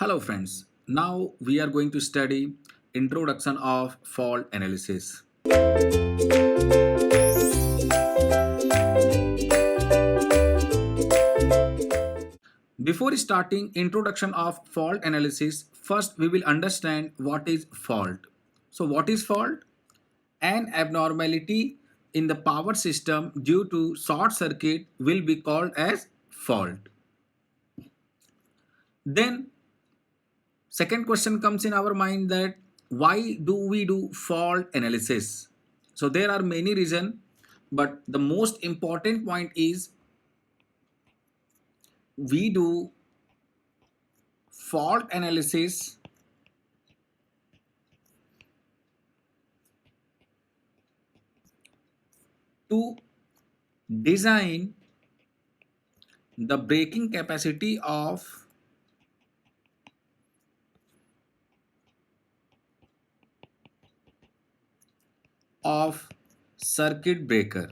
Hello friends, now we are going to study Introduction of Fault Analysis. Before starting Introduction of Fault Analysis, first we will understand what is fault. So what is fault? An abnormality in the power system due to short circuit will be called as fault. Then second question comes in our mind that why do we do fault analysis? So there are many reasons, but the most important point is we do fault analysis to design the breaking capacity of circuit breaker.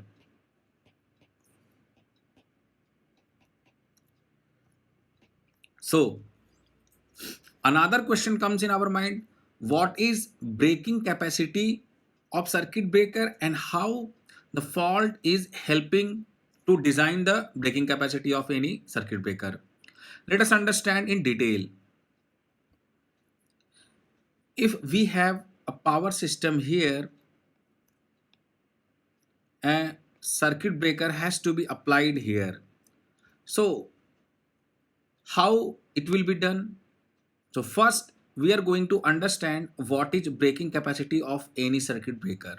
So another question comes in our mind, what is breaking capacity of circuit breaker and how the fault is helping to design the breaking capacity of any circuit breaker. Let us understand in detail. If we have a power system here, a circuit breaker has to be applied here. So how it will be done? So first we are going to understand what is breaking capacity of any circuit breaker.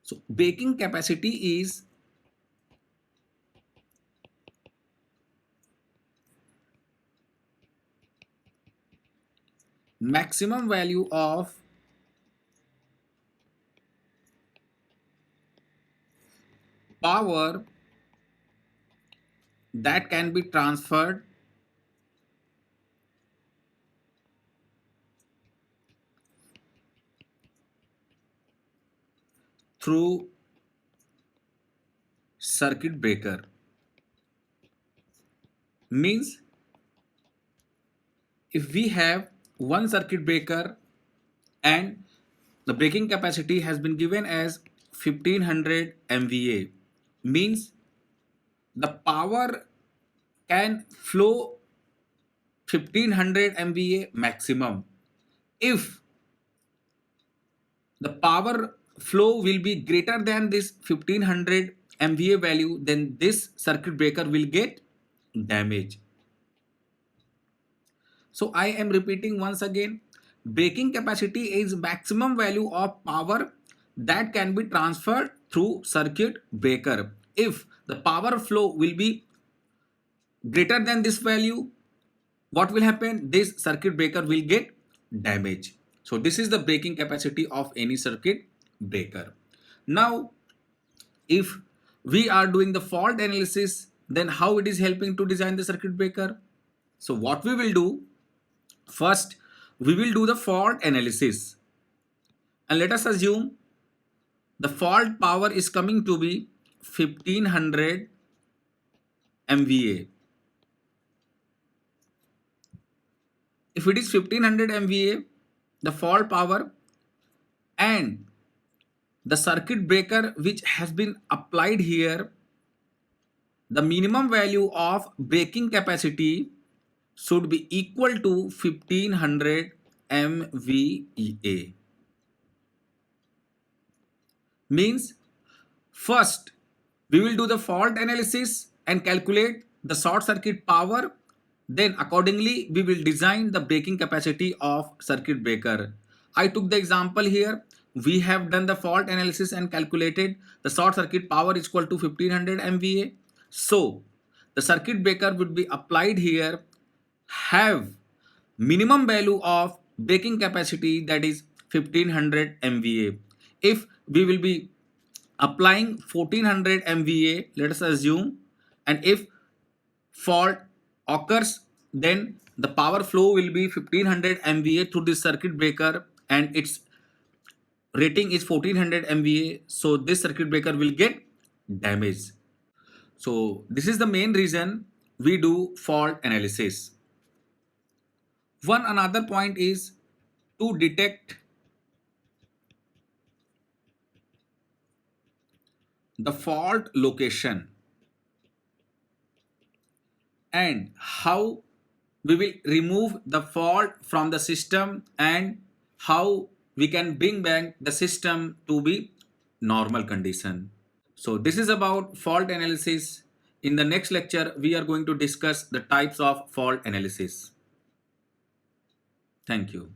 So breaking capacity is maximum value of power that can be transferred through circuit breaker. Means if we have one circuit breaker and the breaking capacity has been given as 1500 MVA, means the power can flow 1500 MVA maximum. If the power flow will be greater than this 1500 MVA value, then this circuit breaker will get damage. So I am repeating once again, breaking capacity is maximum value of power that can be transferred through circuit breaker. If the power flow will be greater than this value, what will happen? This circuit breaker will get damage. So this is the breaking capacity of any circuit breaker. Now, if we are doing the fault analysis, then how it is helping to design the circuit breaker? So what we will do, first we will do the fault analysis, and let us assume the fault power is coming to be 1500 MVA. If it is 1500 MVA, the fault power, and the circuit breaker which has been applied here, the minimum value of breaking capacity should be equal to 1500 MVA. Means first we will do the fault analysis and calculate the short circuit power, then accordingly we will design the breaking capacity of circuit breaker. I took the example here, we have done the fault analysis and calculated the short circuit power is equal to 1500 MVA. So the circuit breaker would be applied here, have minimum value of breaking capacity, that is 1500 MVA. If we will be applying 1400 MVA, let us assume, and if fault occurs, then the power flow will be 1500 MVA through this circuit breaker and its rating is 1400 MVA. So this circuit breaker will get damaged. So this is the main reason we do fault analysis. One another point is to detect the fault location and how we will remove the fault from the system and how we can bring back the system to be normal condition. So this is about fault analysis. In the next lecture, we are going to discuss the types of fault analysis. Thank you.